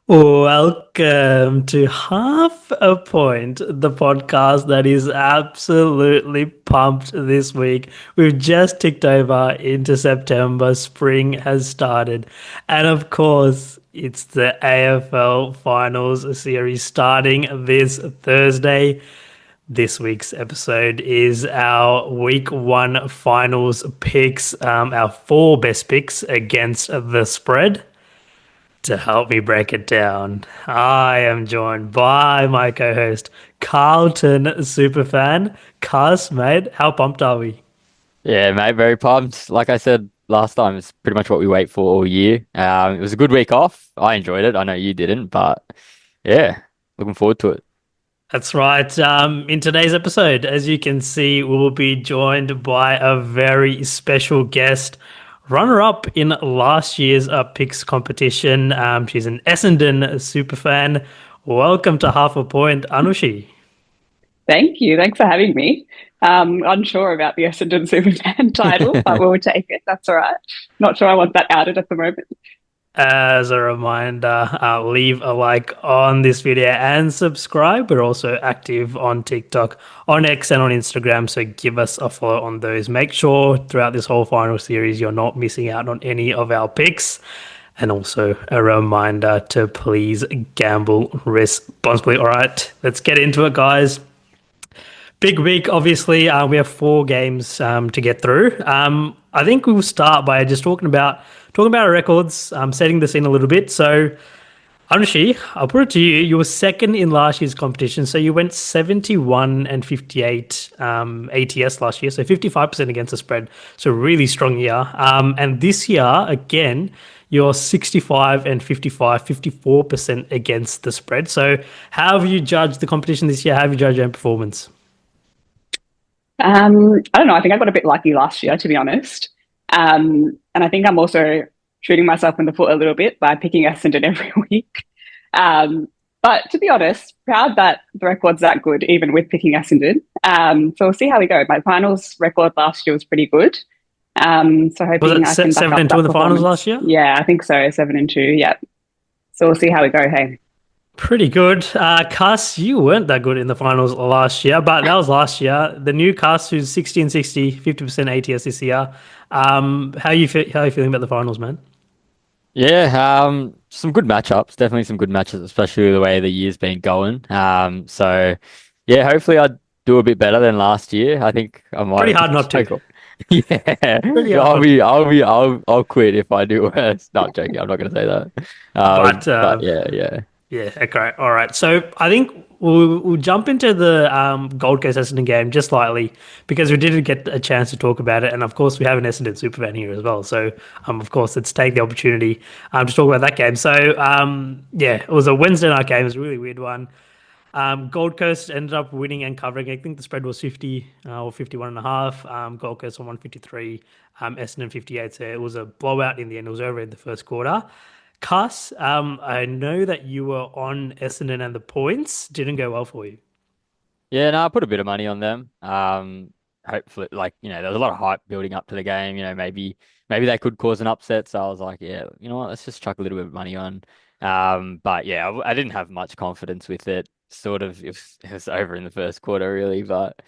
Welcome to Half a Point, the podcast that is absolutely pumped this week. We've just ticked over into September, spring has started, and of course, it's the AFL Finals series starting this Thursday. This week's episode is our week one finals picks, our four best picks against the spread. To help me break it down, I am joined by my co-host, Carlton Superfan. Cuz, mate, how pumped are we? Yeah, mate, very pumped. Like I said last time, it's pretty much what we wait for all year. It was a good week off. I enjoyed it. I know you didn't, but yeah, looking forward to it. That's right. In today's episode, as you can see, we will be joined by a very special guest, runner-up in last year's picks competition. She's an Essendon superfan. Welcome to Half a Point, Anushi. Thank you. Thanks for having me. Unsure about the Essendon Superman title, but we'll take it. That's all right. Not sure I want that outed at the moment. As a reminder, leave a like on this video and subscribe. We're also active on TikTok, on X, and on Instagram, so give us a follow on those. Make sure throughout this whole final series you're not missing out on any of our picks. And also a reminder to please gamble responsibly. All right, let's get into it, guys. Big week, obviously. We have four games to get through. I think we'll start by just talking about our records, setting the scene a little bit. So, Anushi, I'll put it to you. You were second in last year's competition, so you went 71 and 58 ATS last year, so 55% against the spread. So really strong year. And this year, again, you're 65 and 55, 54% against the spread. So, how have you judged the competition this year? How have you judged your own performance? I don't know. I think I got a bit lucky last year, to be honest. And I think I'm also shooting myself in the foot a little bit by picking Essendon every week. Um, but to be honest, proud that the record's that good, even with picking Essendon. So we'll see how we go. My finals record last year was pretty good. So Was hoping it I can back seven up and two in that the finals last performance. year? Yeah, I think so. 7-2. Yeah. So we'll see how we go. Hey. Pretty good. Cuss, you weren't that good in the finals last year, but that was last year. The new Cuss, who's 60 and 60, 50% ATS this year. How are you feeling about the finals, man? Yeah, some good matchups. Definitely some good matches, especially the way the year's been going. So yeah, hopefully I do a bit better than last year. I think I Pretty might hard not to. take off. Yeah, Pretty hard I'll not to. be, I'll be, I'll quit if I do worse. No, I'm joking. I'm not going to say that. But But yeah, yeah. yeah, okay, all right. So I think we'll jump into the Gold Coast Essendon game just slightly because we didn't get a chance to talk about it, and of course we have an Essendon superfan here as well. So of course let's take the opportunity to talk about that game. So yeah, it was a Wednesday night game. It was a really weird one. Gold Coast ended up winning and covering. I think the spread was 50 or 51 and a half. Gold Coast on 153, Essendon 58. So it was a blowout in the end. It was over in the first quarter. Cuss, I know that you were on Essendon and the points didn't go well for you. Yeah, no, I put a bit of money on them. Hopefully, like, there was a lot of hype building up to the game. Maybe they could cause an upset. So I was like, yeah, you know what, let's just chuck a little bit of money on. But yeah, I didn't have much confidence with it. Sort of, it was over in the first quarter, really. But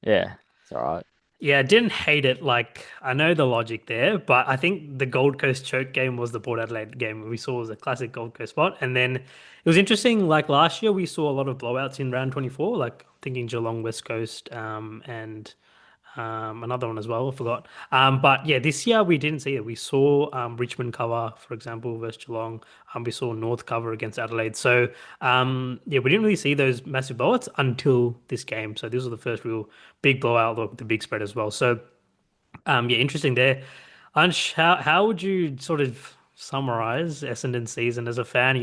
yeah, it's all right. Yeah, I didn't hate it. Like, I know the logic there, but I think the Gold Coast choke game was the Port Adelaide game we saw was a classic Gold Coast spot. And then it was interesting, like last year, we saw a lot of blowouts in round 24, like thinking Geelong, West Coast, and another one as well. I forgot. But yeah, this year we didn't see it. We saw Richmond cover, for example, versus Geelong. We saw North cover against Adelaide. So yeah, we didn't really see those massive blowouts until this game. So this was the first real big blowout with the big spread as well. So yeah, interesting there. Ansh, how would you sort of summarize Essendon's season as a fan?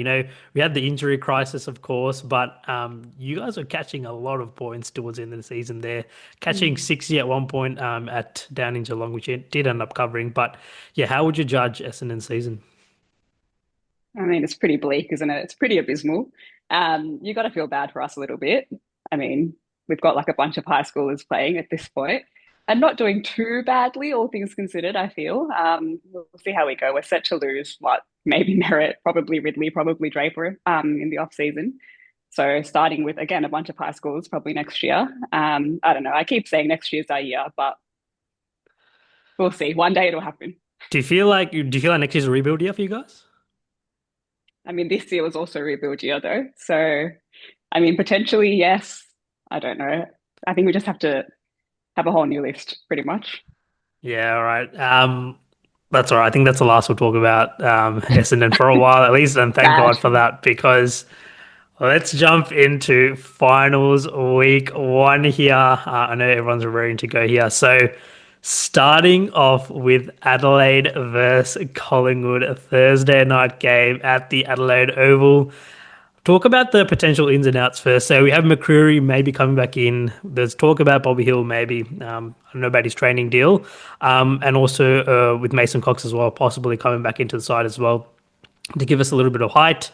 We had the injury crisis, of course, but you guys are catching a lot of points towards the end of the season there, catching 60 at one point at down in Geelong, which it did end up covering. But yeah, how would you judge Essendon's season? I mean, it's pretty bleak, isn't it? It's pretty abysmal. You got to feel bad for us a little bit. I mean, we've got like a bunch of high schoolers playing at this point and not doing too badly, all things considered, I feel. We'll see how we go. We're set to lose, what, maybe Merritt, probably Ridley, probably Draper in the off season. So starting with, again, a bunch of high schools probably next year. I don't know. I keep saying next year's our year, but we'll see. One day it'll happen. Do you feel like next year's a rebuild year for you guys? I mean, this year was also a rebuild year though. So, I mean, potentially, yes. I don't know. I think we just have to have a whole new list pretty much. Yeah, all right. That's all right. I think that's the last we'll talk about Essendon for a while at least, and thank God for that, because let's jump into finals week 1 here. I know everyone's raring to go here. So starting off with Adelaide versus Collingwood, a Thursday night game at the Adelaide Oval. Talk about the potential ins and outs first. So we have McCreery maybe coming back in. There's talk about Bobby Hill maybe. I don't know about his training deal. And also with Mason Cox as well, possibly coming back into the side as well to give us a little bit of height.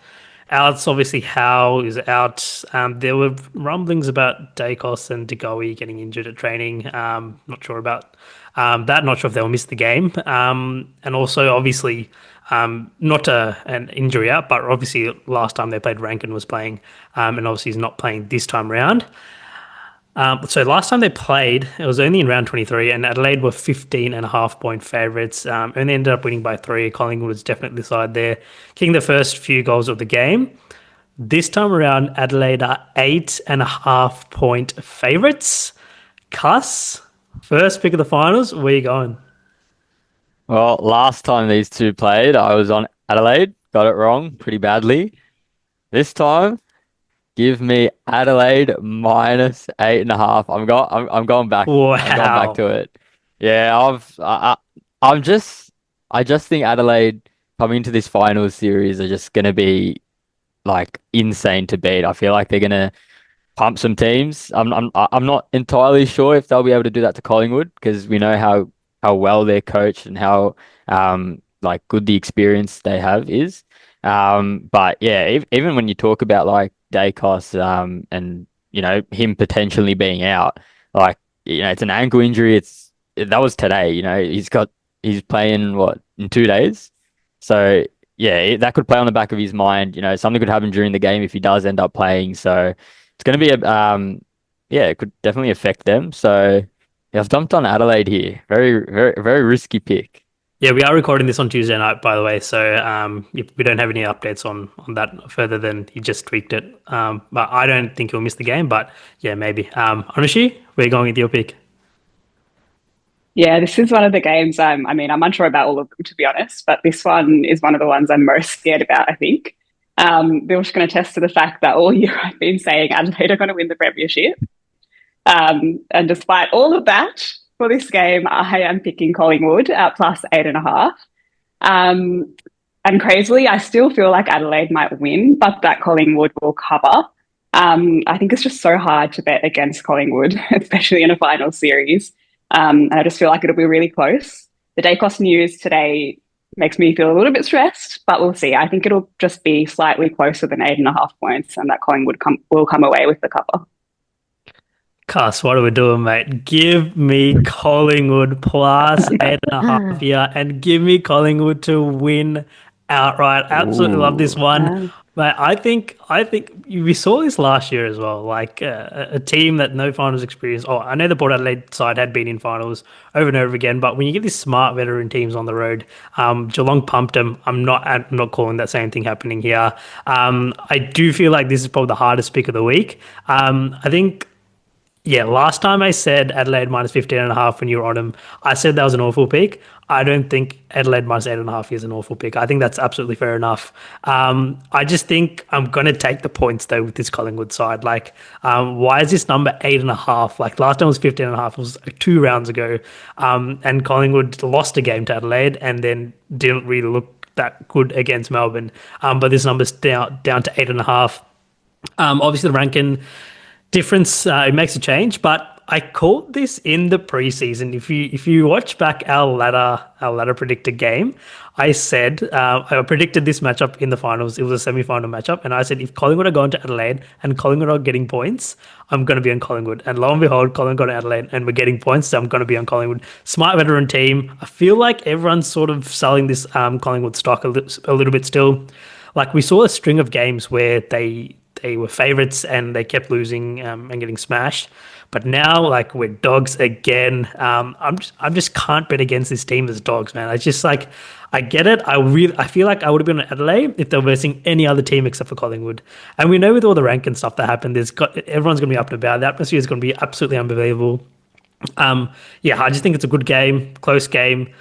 Outs, obviously, Howe is out. There were rumblings about Dacos and DeGoey getting injured at training. Not sure about that. Not sure if they'll miss the game. And also, obviously, not an injury out, but obviously last time they played, Rankin was playing, and obviously he's not playing this time around. So last time they played, it was only in round 23, and Adelaide were 15.5-point favourites. Only ended up winning by 3. Collingwood was definitely the side there, kicking the first few goals of the game. This time around, Adelaide are 8.5-point favourites. Cuss, first pick of the finals, where are you going? Well, last time these two played, I was on Adelaide, got it wrong pretty badly. This time, give me Adelaide minus 8.5. I'm going back. Wow. I'm going back to it. Yeah, I just think Adelaide coming into this finals series are just gonna be like insane to beat. I feel like they're gonna pump some teams. I'm not entirely sure if they'll be able to do that to Collingwood, because we know how well they're coached and how like good the experience they have is. But yeah, even when you talk about like Dacos and you know him potentially being out, like you know it's an ankle injury. That was today. You know he's playing what in 2 days, so yeah that could play on the back of his mind. You know something could happen during the game if he does end up playing. So it's going to be yeah, it could definitely affect them. So yeah, I've jumped on Adelaide here. Very very very risky pick. Yeah, we are recording this on Tuesday night, by the way, so we don't have any updates on that further than he just tweaked it. But I don't think he'll miss the game, but yeah, maybe. Anushi, where are you going with your pick? Yeah, this is one of the games I mean, I'm unsure about all of them, to be honest, but this one is one of the ones I'm most scared about, I think. They're just going to test to the fact that all year I've been saying Adelaide are going to win the premiership. And despite all of that, for this game, I am picking Collingwood at plus 8.5. And crazily, I still feel like Adelaide might win, but that Collingwood will cover. I think it's just so hard to bet against Collingwood, especially in a final series. And I just feel like it'll be really close. The Dacos news today makes me feel a little bit stressed, but we'll see. I think it'll just be slightly closer than 8.5 points, and that Collingwood will come away with the cover. Cuss, what are we doing, mate? Give me Collingwood plus 8.5 here, and give me Collingwood to win outright. Absolutely love this one. But I think we saw this last year as well. Like a team that no finals experience. Oh, I know the Port Adelaide side had been in finals over and over again, but when you get these smart veteran teams on the road, Geelong pumped them. I'm not calling that same thing happening here. I do feel like this is probably the hardest pick of the week. I think. Yeah, last time I said Adelaide minus 15.5 when you were on them, I said that was an awful pick. I don't think Adelaide minus 8.5 is an awful pick. I think that's absolutely fair enough. I just think I'm going to take the points, though, with this Collingwood side. Like, why is this number 8.5? Like, last time was 15.5. It was like 2 rounds ago. And Collingwood lost a game to Adelaide and then didn't really look that good against Melbourne. But this number's down to 8.5. Obviously, the Rankin difference, it makes a change, but I called this in the preseason. If you watch back our ladder predicted game, I said I predicted this matchup in the finals. It was a semi-final matchup, and I said if Collingwood are going to Adelaide and Collingwood are getting points, I'm going to be on Collingwood. And lo and behold, Collingwood got to Adelaide and we're getting points, so I'm going to be on Collingwood. Smart veteran team. I feel like everyone's sort of selling this Collingwood stock a little bit still. Like we saw a string of games where they were favorites and they kept losing and getting smashed. But now, like we're dogs again. I just can't bet against this team as dogs, man. I just like I get it. I feel like I would have been on Adelaide if they were versing any other team except for Collingwood. And we know with all the rank and stuff that happened, everyone's going to be up and about. The atmosphere is going to be absolutely unbelievable. Yeah, I just think it's a good game, close game.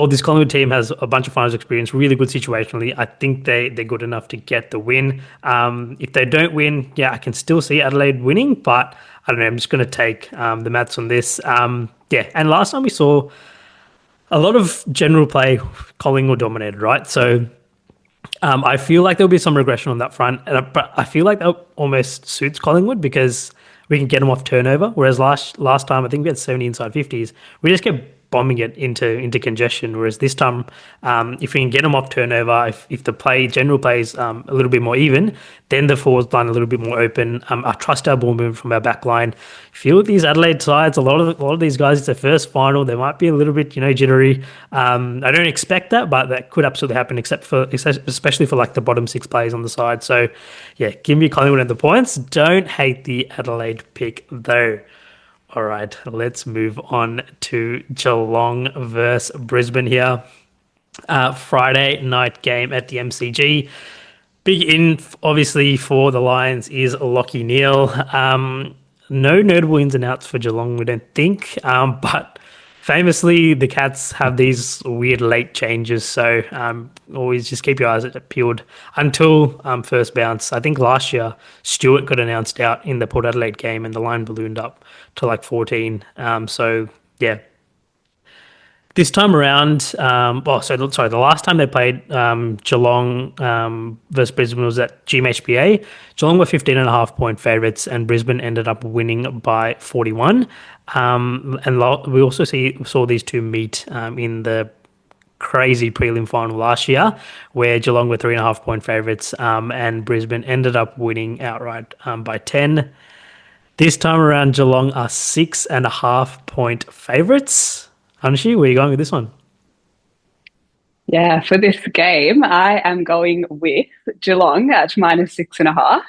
This Collingwood team has a bunch of finals experience, really good situationally. I think they're good enough to get the win. If they don't win, yeah, I can still see Adelaide winning, but I don't know. I'm just going to take the maths on this. Yeah, and last time we saw a lot of general play, Collingwood dominated, right? So I feel like there'll be some regression on that front, but I feel like that almost suits Collingwood because we can get them off turnover. Whereas last time, I think we had 70 inside 50s. We just kept bombing it into congestion. Whereas this time, if we can get them off turnover, if the general play is a little bit more even, then the forwards line a little bit more open. I trust our ball movement from our back line. Feel with these Adelaide sides, a lot of these guys, it's their first final. They might be a little bit, jittery. I don't expect that, but that could absolutely happen, especially for like the bottom six players on the side. So, yeah, give me Collingwood and the points. Don't hate the Adelaide pick though. All right, let's move on to Geelong versus Brisbane here. Friday night game at the MCG. Big in, obviously, for the Lions is Lachie Neale. No notable ins and outs for Geelong, we don't think. But famously, the Cats have these weird late changes, so always just keep your eyes peeled until first bounce. I think last year, Stewart got announced out in the Port Adelaide game and the line ballooned up to like 14. So, yeah. This time around, the last time they played Geelong versus Brisbane was at GMHBA. Geelong were 15.5-point favourites and Brisbane ended up winning by 41. We also saw these two meet in the crazy prelim final last year where Geelong were 3.5-point favourites and Brisbane ended up winning outright by 10. This time around, Geelong are 6.5-point favourites. Anushi, where are you going with this one? Yeah, for this game, I am going with Geelong at -6.5.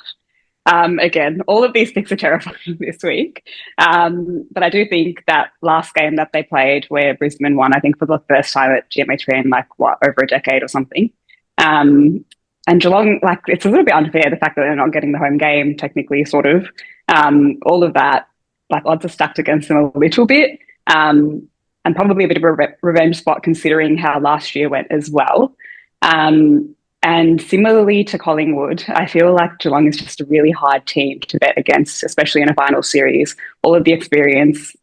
Again, all of these picks are terrifying this week. But I do think that last game that they played where Brisbane won, I think for the first time at GMHBA in over a decade or something. And Geelong, it's a little bit unfair, the fact that they're not getting the home game, technically, sort of. All of that, odds are stacked against them a little bit. And probably a bit of a revenge spot considering how last year went as well. And similarly to Collingwood, I feel like Geelong is just a really hard team to bet against, especially in a final series. All of the experience,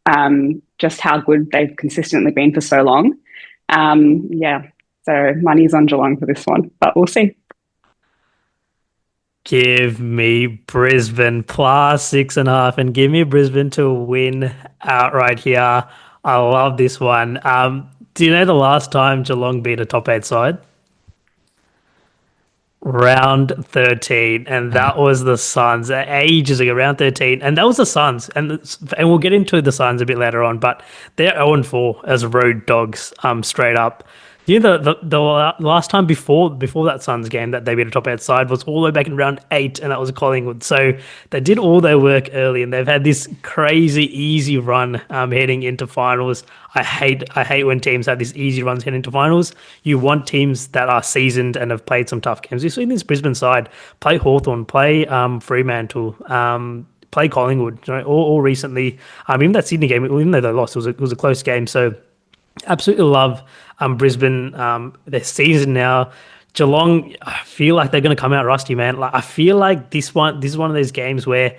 just how good they've consistently been for so long. So money's on Geelong for this one, but we'll see. Give me Brisbane +6.5 and give me Brisbane to win outright here. I love this one. Do you know the last time Geelong beat a top 8 side? Round 13, and that was the Suns ages ago, round 13, and that was the Suns, and we'll get into the Suns a bit later on, but they're 0-4 as road dogs, straight up. The last time before that Suns game that they beat a top 8 side was all the way back in round 8, and that was Collingwood. So they did all their work early, and they've had this crazy easy run heading into finals. I hate when teams have these easy runs heading into finals. You want teams that are seasoned and have played some tough games. You've seen this Brisbane side play Hawthorn, play Fremantle, play Collingwood. All recently. Even that Sydney game, even though they lost, it was a close game. So absolutely love Brisbane. Their season now. Geelong, I feel like they're going to come out rusty, man. I feel like this is one of those games where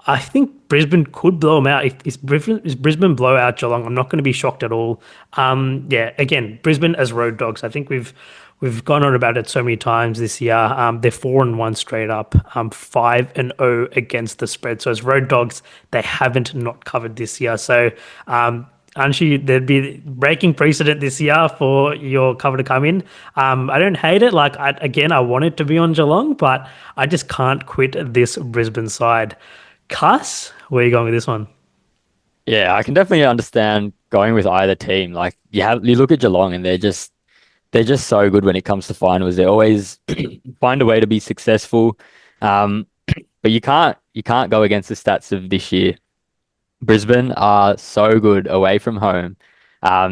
I think Brisbane could blow them out. If Brisbane blow out Geelong, I'm not going to be shocked at all. Yeah, again, Brisbane as road dogs. I think we've gone on about it so many times this year. They're 4-1 straight up, 5-0 against the spread. So as road dogs, they haven't not covered this year. So Anshu, there'd be breaking precedent this year for your cover to come in. I don't hate it. Like I want it to be on Geelong, but I just can't quit this Brisbane side. Cuss, where are you going with this one? Yeah, I can definitely understand going with either team. Like you look at Geelong and they're just so good when it comes to finals. They always find a way to be successful. Um, but you can't go against the stats of this year. Brisbane are so good away from home.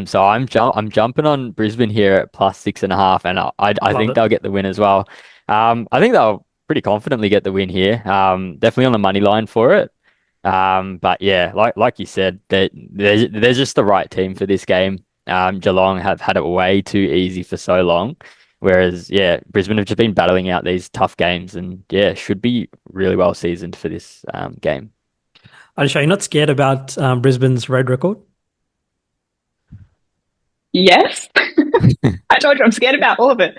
So I'm jumping on Brisbane here at +6.5, and I Love think it. they'll get the win as well. I think they'll pretty confidently get the win here. Definitely on the money line for it. But yeah, like you said, they're just the right team for this game. Geelong have had it way too easy for so long, whereas yeah, Brisbane have just been battling out these tough games, and yeah, should be really well seasoned for this game. Anshu, you're not scared about Brisbane's road record? Yes. I told you I'm scared about all of it.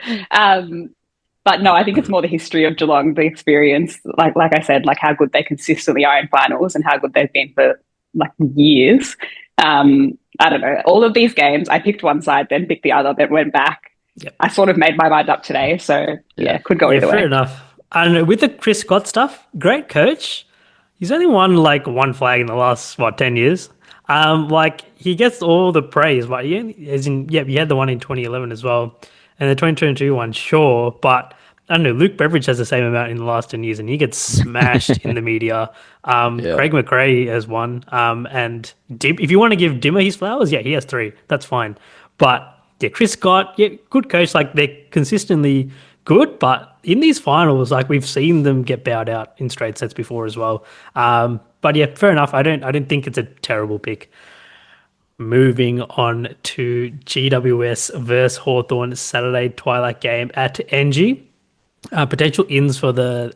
But no, I think it's more the history of Geelong, the experience, like I said, like how good they consistently are in finals and how good they've been for like years. I don't know. All of these games, I picked one side, then picked the other, then went back. Yep. I sort of made my mind up today, so yeah, could go Yeah, either fair way. enough. I don't know. With the Chris Scott stuff, great coach. He's only won like one flag in the last 10 years. Like he gets all the praise, but as in, yeah, he had the one in 2011 as well, and the 2022 one, sure, but I don't know. Luke Beveridge has the same amount in the last 10 years, and he gets smashed in the media. Yeah. Craig McRae has one, and if you want to give Dimmer his flowers, yeah, he has three. That's fine, but yeah, Chris Scott, yeah, good coach. Like they're consistently good, but in these finals, like we've seen them get bowed out in straight sets before as well. But yeah, fair enough. I don't think it's a terrible pick. Moving on to GWS versus Hawthorn Saturday twilight game at NG. Potential ins for the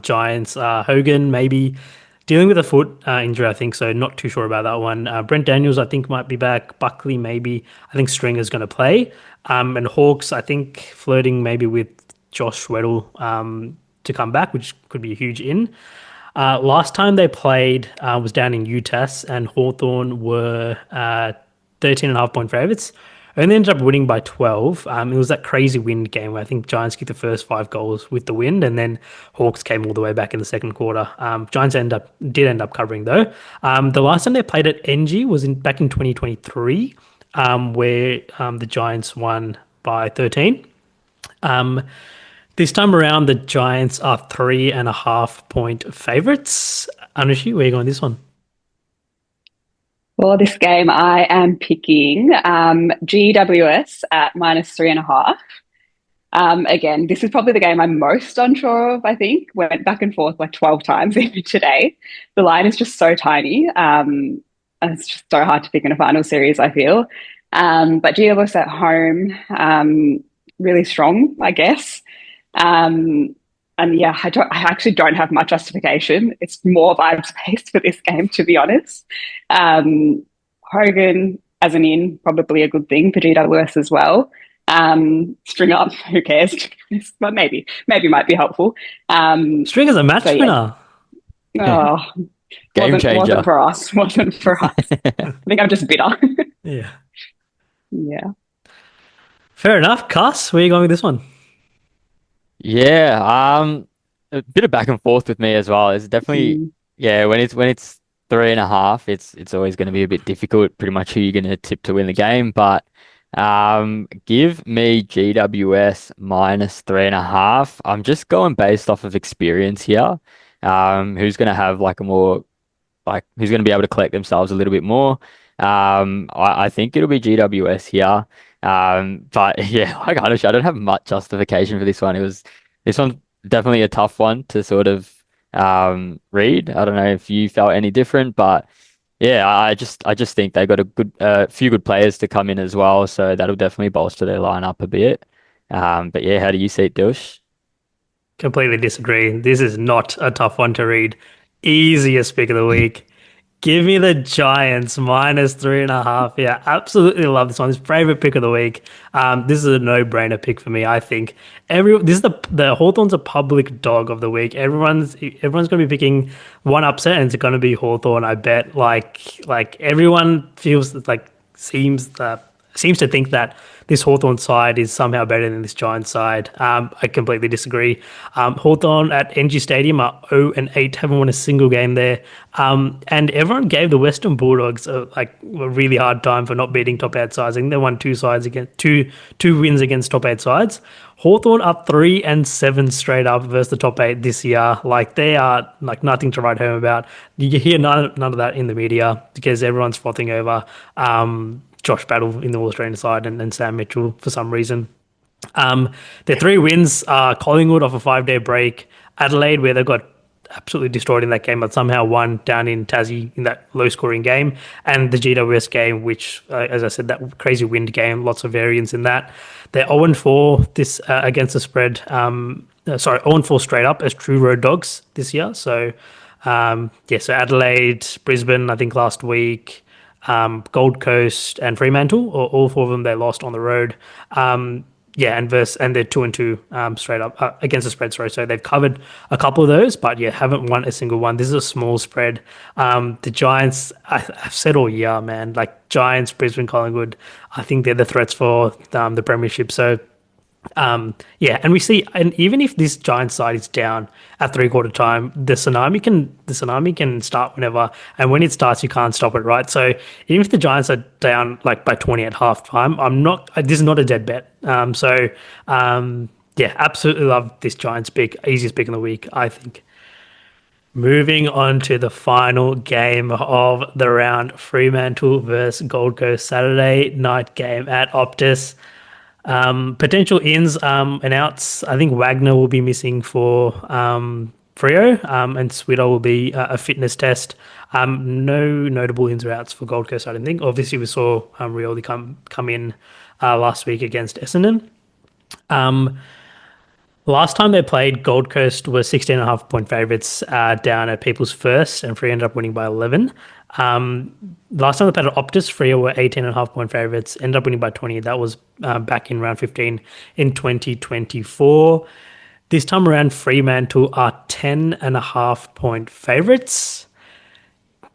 Giants. Hogan maybe dealing with a foot injury, I think, so not too sure about that one. Brent Daniels, I think, might be back. Buckley, maybe. I think Stringer's going to play. And Hawks, I think, flirting maybe with Josh Weddle to come back, which could be a huge in. Last time they played was down in UTAS, and Hawthorn were 13.5 point favourites. And they ended up winning by 12. It was that crazy wind game where I think Giants kicked the first 5 goals with the wind, and then Hawks came all the way back in the second quarter. Giants did end up covering though. The last time they played at NG was back in 2023, where the Giants won by 13. This time around, the Giants are 3.5 point favorites. Anushi, where are you going with this one? For this game, I am picking GWS at -3.5. Again, this is probably the game I'm most unsure of, I think. Went back and forth like 12 times even today. The line is just so tiny. And it's just so hard to pick in a final series, I feel. But GWS at home, really strong, I guess. Um, and yeah, I actually don't have much justification. It's more vibes based for this game, to be honest. Hogan as an in, probably a good thing for GWS as well. String up, who cares? But maybe might be helpful. Stringer's a match So yeah, winner. oh, Game wasn't changer. for us. Wasn't for us. I think I'm just bitter. Yeah. Yeah. Fair enough. Cuss, where are you going with this one? Yeah, a bit of back and forth with me as well. It's definitely Mm. yeah, when it's 3.5, it's always going to be a bit difficult. Pretty much who you're going to tip to win the game, but give me GWS -3.5. I'm just going based off of experience here. Who's going to have like a more like who's going to be able to collect themselves a little bit more. I think it'll be GWS here. But yeah, like honestly, I don't have much justification for this one. This one's definitely a tough one to sort of read. I don't know if you felt any different, but yeah, I just think they got a good few good players to come in as well, so that'll definitely bolster their lineup a bit. But yeah, how do you see it, Dush? Completely disagree. This is not a tough one to read. Easiest pick of the week. Give me the Giants -3.5. Yeah, absolutely love this one. This favorite pick of the week. This is a no-brainer pick for me. I think this is the Hawthorn's a public dog of the week. Everyone's going to be picking one upset, and it's going to be Hawthorn. I bet. Like everyone feels like seems to think that this Hawthorn side is somehow better than this Giants side. I completely disagree. Hawthorn at NG Stadium are 0-8, haven't won a single game there. And everyone gave the Western Bulldogs a really hard time for not beating top 8 sides. I think they won two wins against top 8 sides. Hawthorn are 3-7 straight up versus the top 8 this year. Like they are like nothing to write home about. You hear none of that in the media because everyone's frothing over Josh Battle in the All Australian side and Sam Mitchell for some reason. Their 3 wins are Collingwood off a 5-day break, Adelaide where they got absolutely destroyed in that game but somehow won down in Tassie in that low-scoring game, and the GWS game, which, as I said, that crazy wind game, lots of variance in that. They're 0-4 this against the spread. 0-4 straight up as true road dogs this year. So, so Adelaide, Brisbane, I think last week, Gold Coast and Fremantle, or all 4 of them they lost on the road. And they're 2-2 straight up against the spread. Sorry, so they've covered a couple of those, but haven't won a single one. This is a small spread. The Giants, I've said all year, man, like Giants, Brisbane, Collingwood, I think they're the threats for the premiership. So. And we see, and even if this Giants side is down at 3/4 time, the tsunami can start whenever, and when it starts, you can't stop it, right? So even if the Giants are down like by 20 at half time, this is not a dead bet. Absolutely love this Giants pick, easiest pick in the week, I think. Moving on to the final game of the round, Fremantle versus Gold Coast, Saturday night game at Optus. Potential ins announced. I think Wagner will be missing for Freo, and Switter will be a fitness test. No notable ins or outs for Gold Coast, I don't think. Obviously, we saw Rioli come in last week against Essendon. Last time they played, Gold Coast was 16.5-point favourites down at People's First, and Freo ended up winning by 11. Last time they played at Optus, Freo were 18.5-point favourites, ended up winning by 20. That was back in round 15 in 2024. This time around, Fremantle are 10.5-point favourites.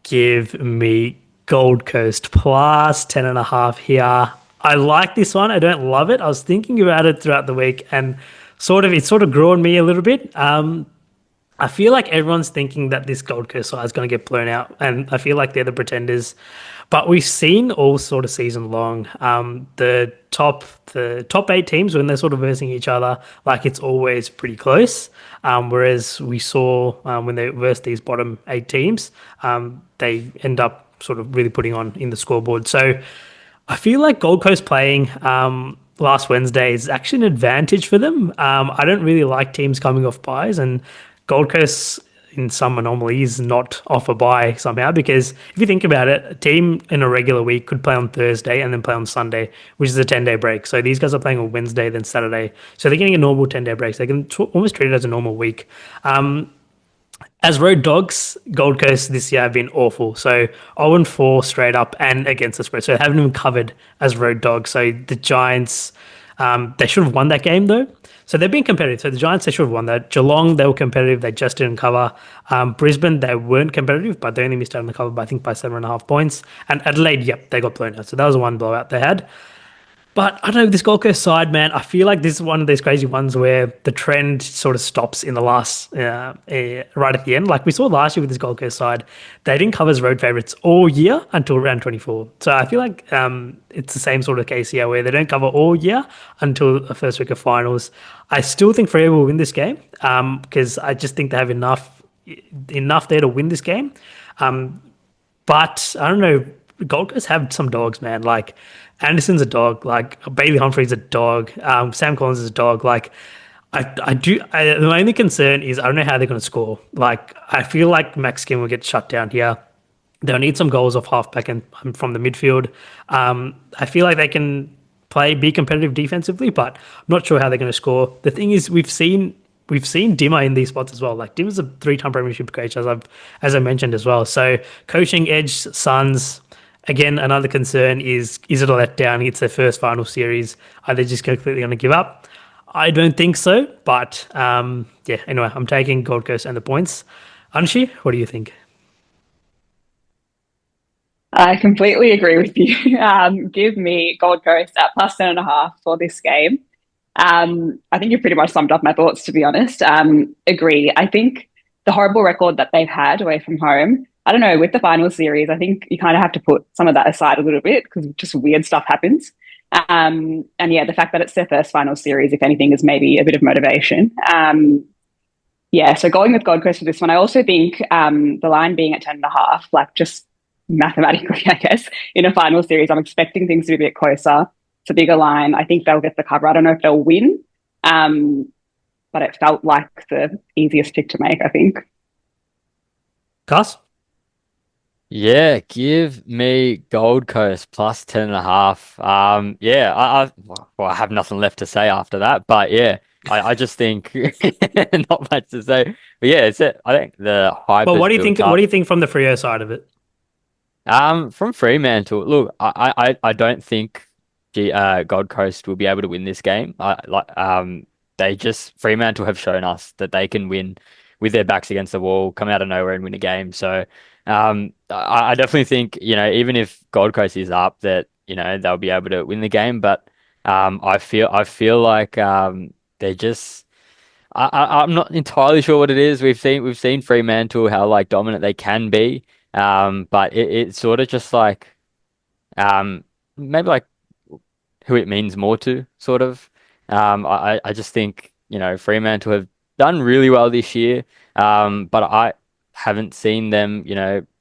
Give me Gold Coast plus 10.5 here. I like this one. I don't love it. I was thinking about it throughout the week, and it sort of grew on me a little bit. I feel like everyone's thinking that this Gold Coast side is going to get blown out, and I feel like they're the pretenders. But we've seen all sort of season long, the top 8 teams, when they're sort of versing each other, like it's always pretty close. Whereas we saw when they versed these bottom 8 teams, they end up sort of really putting on in the scoreboard. So I feel like Gold Coast playing last Wednesday is actually an advantage for them. I don't really like teams coming off buys, and Gold Coast in some anomaly is not off a bye somehow, because if you think about it, a team in a regular week could play on Thursday and then play on Sunday, which is a 10-day break. So these guys are playing on Wednesday, then Saturday. So they're getting a normal 10-day break. So they can almost treat it as a normal week. As road dogs, Gold Coast this year have been awful. So 0-4 straight up and against the spread. So they haven't even covered as road dogs. So the Giants, they should have won that game though. So they've been competitive. So the Giants, they should have won that. Geelong, they were competitive. They just didn't cover. Brisbane, they weren't competitive, but they only missed out on the cover by 7.5 points. And Adelaide, they got blown out. So that was one blowout they had. But I don't know, this Gold Coast side, man, I feel like this is one of those crazy ones where the trend sort of stops in the last, right at the end. Like we saw last year with this Gold Coast side, they didn't cover as road favourites all year until round 24. So I feel like it's the same sort of case here where they don't cover all year until the first week of finals. I still think Freo will win this game because I just think they have enough there to win this game. But I don't know, Gold Coast have some dogs, man. Like Anderson's a dog. Like Bailey Humphrey's a dog. Sam Collins is a dog. Like the only concern is I don't know how they're going to score. Like I feel like Max Skin will get shut down here. They'll need some goals off halfback and from the midfield. I feel like they can be competitive defensively, but I'm not sure how they're going to score. The thing is, we've seen we've seen Dimmer in these spots as well. Like Dimmer's a 3-time premiership coach, as I mentioned as well. So coaching Edge Suns. Again, another concern is it a letdown? It's their first final series. Are they just completely going to give up? I don't think so. But yeah, anyway, I'm taking Gold Coast and the points. Anshi, what do you think? I completely agree with you. Give me Gold Coast at plus 10.5 for this game. I think you pretty much summed up my thoughts, to be honest. Agree. I think the horrible record that they've had away from home, I don't know, with the final series, I think you kind of have to put some of that aside a little bit because just weird stuff happens. And yeah, the fact that it's their first final series, if anything, is maybe a bit of motivation. Yeah, so going with Gold Coast for this one, I also think the line being at 10.5, like just mathematically, I guess, in a final series, I'm expecting things to be a bit closer. It's a bigger line. I think they'll get the cover. I don't know if they'll win, but it felt like the easiest pick to make, I think. Gus? Yeah, give me Gold Coast plus 10.5. Yeah, I have nothing left to say after that, but yeah, I just think not much to say. But yeah, I think the hype Well, has what do you think? built What up. do you think from the Freo side of it? From Fremantle, look, I don't think Gold Coast will be able to win this game. Fremantle have shown us that they can win with their backs against the wall, come out of nowhere and win a game. So, I definitely think, even if Gold Coast is up, that, they'll be able to win the game. But, I feel like, they're just, I'm not entirely sure what it is. We've seen Fremantle, how like dominant they can be. But it's sort of just like, maybe like who it means more to, sort of. I just think, Fremantle have done really well this year, but I haven't seen them,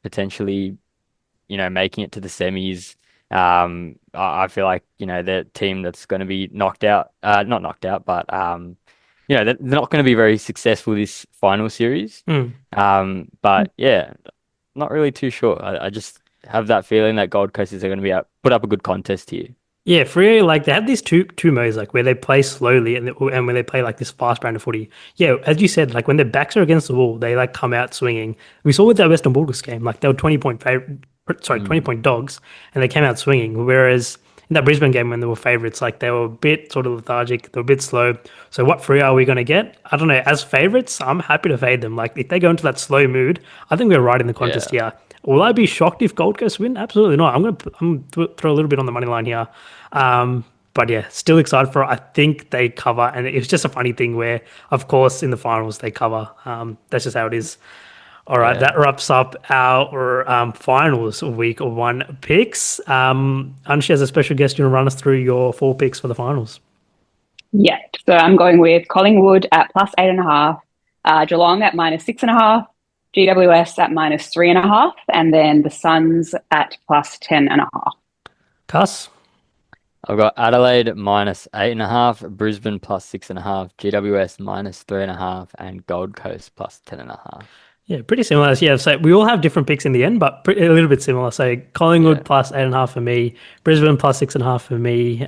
potentially, making it to the semis. I feel like, the team that's going to be knocked out, not knocked out, but they're not going to be very successful this final series. Hmm. But yeah, not really too sure. I just have that feeling that Gold Coast is going to put up a good contest here. Yeah, Freo, like they have these two modes, like where they play slowly and when they play like this fast brand of footy. Yeah, as you said, like when their backs are against the wall, they like come out swinging. We saw with that Western Bulldogs game, like they were 20 point dogs, and they came out swinging. Whereas in that Brisbane game when they were favourites, like they were a bit sort of lethargic, they were a bit slow. So what Freo are we going to get? I don't know. As favourites, I'm happy to fade them. Like if they go into that slow mood, I think we're right in the contest Yeah. here. Will I be shocked if Gold Coast win? Absolutely not. I'm gonna throw a little bit on the money line here. But yeah, still excited for it. I think they cover, and it's just a funny thing where, of course, in the finals they cover. That's just how it is. All right, Yeah. that wraps up our finals week one picks. Anshi, as a special guest, you want to run us through your 4 picks for the finals? Yeah, so I'm going with Collingwood at plus 8.5, Geelong at minus 6.5, GWS at minus 3.5, and then the Suns at plus 10.5. Cuss? I've got Adelaide minus 8.5, Brisbane plus 6.5, GWS minus 3.5, and Gold Coast plus 10.5. Yeah, pretty similar. Yeah, so we all have different picks in the end, but a little bit similar. So Collingwood Yeah. plus 8.5 for me, Brisbane plus 6.5 for me,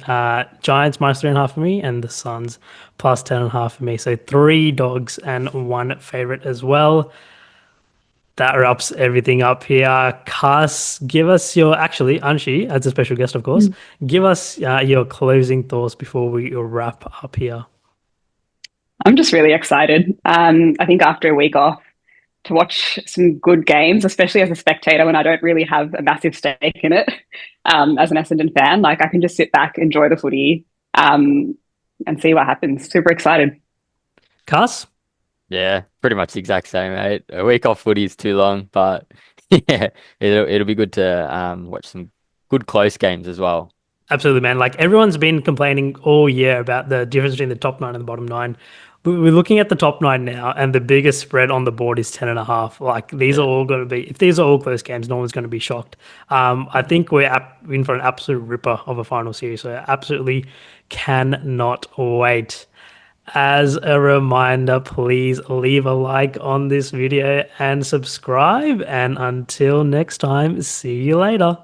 Giants minus 3.5 for me, and the Suns plus 10.5 for me. So 3 dogs and 1 favorite as well. That wraps everything up here. Cass, give us Anshi, as a special guest, of course, give us your closing thoughts before we wrap up here. I'm just really excited. I think after a week off, to watch some good games, especially as a spectator when I don't really have a massive stake in it, as an Essendon fan, like I can just sit back, enjoy the footy, and see what happens. Super excited. Cass? Yeah, pretty much the exact same, mate. A week off footy is too long, but yeah, it'll be good to watch some good close games as well. Absolutely, man. Like everyone's been complaining all year about the difference between the top 9 and the bottom 9. We're looking at the top 9 now, and the biggest spread on the board is 10.5. Like these are all going to be, if these are all close games, no one's going to be shocked. I think we're in for an absolute ripper of a final series. So I absolutely cannot wait. As a reminder, please leave a like on this video and subscribe. And until next time, see you later.